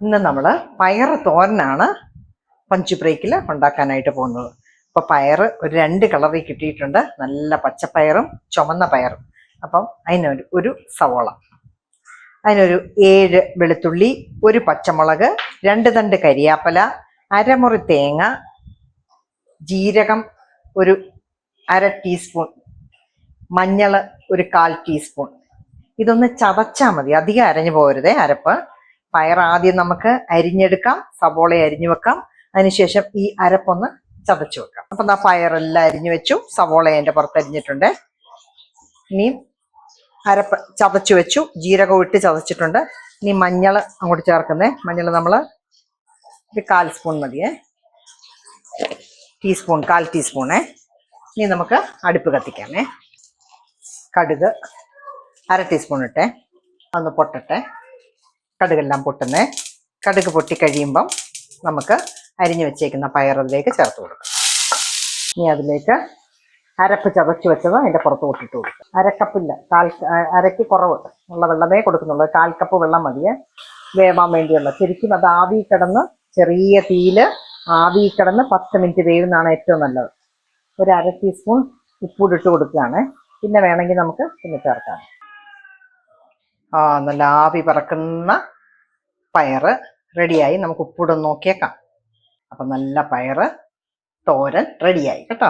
ഇന്ന് നമ്മൾ പയറ് തോരനാണ് പഞ്ച് ബ്രേക്കിൽ ഉണ്ടാക്കാനായിട്ട് പോകുന്നത്. അപ്പോൾ പയറ് ഒരു 2 കളറിൽ കിട്ടിയിട്ടുണ്ട്, നല്ല പച്ചപ്പയറും ചുമന്ന പയറും. അപ്പം ഒരു സവോള, അതിനൊരു 7 വെളുത്തുള്ളി, ഒരു പച്ചമുളക്, 2 തണ്ട് കരിയാപ്പല, അരമുറി തേങ്ങ, ജീരകം ഒരു 1/2 ടീസ്പൂൺ, മഞ്ഞൾ ഒരു 1/4 ടീസ്പൂൺ. ഇതൊന്ന് ചതച്ചാൽ മതി, അധികം അരഞ്ഞു പോകരുതേ അരപ്പ്. പയർ ആദ്യം നമുക്ക് അരിഞ്ഞെടുക്കാം, സവോള അരിഞ്ഞു വെക്കാം, അതിനുശേഷം ഈ അരപ്പൊന്ന് ചതച്ചു വെക്കാം. അപ്പം ആ പയറെല്ലാം അരിഞ്ഞു വെച്ചു, സവോള അതിൻ്റെ പുറത്തരിഞ്ഞിട്ടുണ്ട്. ഇനിയും അരപ്പ് ചതച്ചു വെച്ചു, ജീരകം ഇട്ട് ചതച്ചിട്ടുണ്ട്. ഇനി മഞ്ഞൾ അങ്ങോട്ട് ചേർക്കുന്നേ. മഞ്ഞൾ നമ്മൾ ഒരു 1/4 സ്പൂൺ മതിയേ, ടീസ്പൂൺ 1/4 ടീസ്പൂണേ. ഇനി നമുക്ക് അടുപ്പ് കത്തിക്കാമേ. കടുക് 1/2 ടീസ്പൂൺ ഇട്ടേ, അതൊന്ന് പൊട്ടട്ടെ. കടുകെല്ലാം പൊട്ടുന്നേ. കടുക് പൊട്ടിക്കഴിയുമ്പം നമുക്ക് അരിഞ്ഞു വെച്ചേക്കുന്ന പയറിലേക്ക് ചേർത്ത് കൊടുക്കാം. ഇനി അതിലേക്ക് അരപ്പ് ചതച്ച് വെച്ചത് അതിൻ്റെ പുറത്ത് കൊട്ടിട്ട് കൊടുക്കുക. അരക്കപ്പില്ല, അരയ്ക്ക് കുറവ് ഉള്ള വെള്ളമേ കൊടുക്കുന്നുള്ളൂ. 1/4 കപ്പ് വെള്ളം മതിയെ വേവാൻ വേണ്ടിയുള്ള. ശരിക്കും അത് ആവി കിടന്ന്, ചെറിയ തീയിൽ ആവി കിടന്ന് 10 മിനിറ്റ് വേവുന്നതാണ് ഏറ്റവും നല്ലത്. ഒരു 1/2 ടീസ്പൂൺ ഉപ്പൂടിട്ട് കൊടുക്കുകയാണ്. പിന്നെ വേണമെങ്കിൽ നമുക്ക് പിന്നെ ചേർക്കാം. നല്ല ആവി പറക്കുന്ന പയറ് റെഡിയായി. നമുക്ക് ഉപ്പൂടൊന്ന് നോക്കിയേക്കാം. അപ്പം നല്ല പയറ് തോരൻ റെഡിയായി കേട്ടോ.